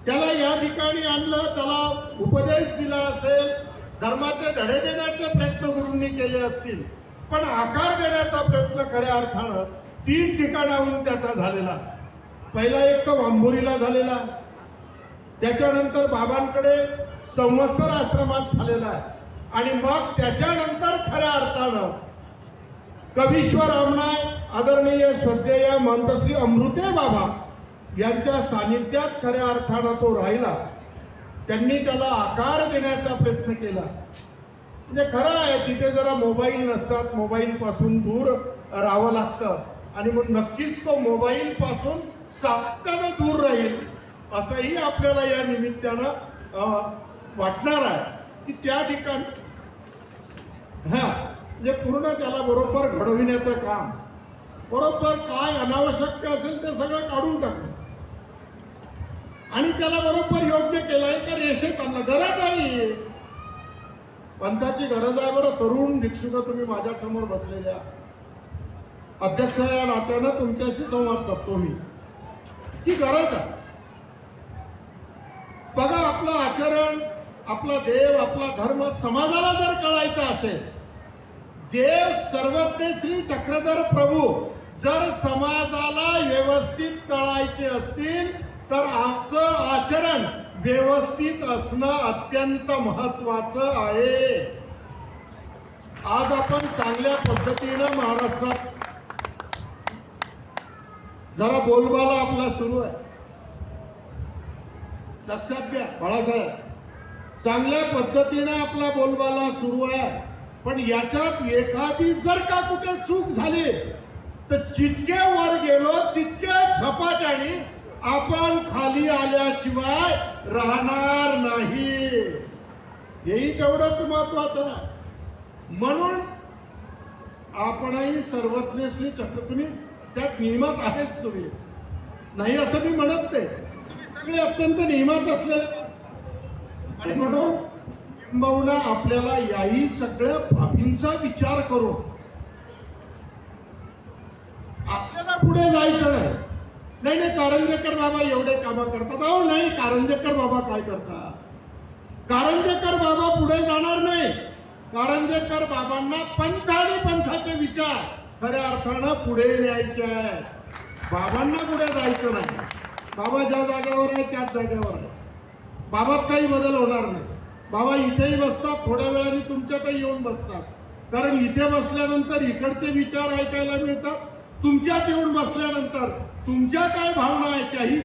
त्याला या ठिकाणी आणलं, त्याला उपदेश दिला असेल, धर्माचे धडे देण्याचे प्रयत्न गुरूंनी केले असतील, पण आकार देण्याचा प्रयत्न खऱ्या अर्थानं 3 ठिकाणाहून त्याचा झालेला. पहिला एक तर वांबोरीला झालेला, त्याच्यानंतर बाबांकडे संवत्सर आश्रमात झालेला आहे, आणि मग त्याच्यानंतर खऱ्या अर्थानं कवीश्वर अमनाय आदरणीय श्रद्धेय महंतश्री अमृते बाबा यांच्या सानिध्यात खऱ्या अर्थानं तो राहिला. त्यांनी त्याला आकार देण्याचा प्रयत्न केला. म्हणजे खरं आहे, तिथे जरा मोबाईल नसतात, मोबाईल पासून दूर राहावं लागतं, आणि मग नक्कीच तो मोबाईल पासून सातत्यानं दूर राहील असंही आपल्याला या निमित्तानं वाटणार आहे की त्या ठिकाणी म्हणजे पूर्ण त्याला बरोबर घडविण्याचं काम, बरोबर काय अनावश्यक असेल ते सगळं काढून टाकलं आणि त्याला बरोबर योग्य केलंय. तर रेषेत आणलं. गरज आहे, पंथाची गरज आहे. बरं तरुण भिक्षुक तुम्ही माझ्या समोर बसलेल्या, अध्यक्ष या नात्यानं तुमच्याशी संवाद साधतो मी, ही गरज आहे. बघा, आपलं आचरण, आपला देव, आपला धर्म समाजाला जर कळायचा असेल, देव सर्वज्ञ श्री चक्रधर प्रभू जर समाजाला व्यवस्थित कळायचे असतील तर आमचं आचरण व्यवस्थित असणं अत्यंत महत्वाचं आहे. आज आपण चांगल्या पद्धतीनं महाराष्ट्रात जरा बोलबाला आपला सुरू आहे, लक्षात घ्या बाळासाहेब, चांगल्या पद्धतीने आपला बोलबाला सुरू आहे. पण याच्यात एखादी जर का कुठे चूक झाली तर जितके वर गेलो तितके झपाट्याने आपण खाली आल्याशिवाय राहणार नाही, हेही तेवढंच महत्वाचं आहे. म्हणून आपणही सर्वज्ञ श्री चक्र, तुम्ही त्यात नियमात आहेच, तुम्ही नाही असं मी म्हणत नाही, तुम्ही सगळे अत्यंत नियमात असलेले, आणि म्हणून किंबहुना आपल्याला याही सगळ्या बाबींचा विचार करून आपल्याला पुढे जायचं नाही. नाही नाही कारंजेकर बाबा एवढे कामं करतात, अहो नाही, कारंजेकर बाबा काय करतात? कारंजेकर बाबा पुढे जाणार नाही. कारंजेकर बाबांना पंथ आणि पंथाचे विचार खऱ्या अर्थानं पुढे न्यायचे आहे, बाबांना पुढे जायचं नाही. बाबा ज्या जागेवर आहे त्याच जागेवर आहे, बाबात काही बदल होणार नाही. बाबा इथेही बसतात, थोड्या वेळाने तुमच्यातही येऊन बसतात, कारण इथे बसल्यानंतर इकडचे विचार ऐकायला मिळतात, तुमच्यात येऊन बसल्यानंतर तुमच्या काय भावना आहेत त्याही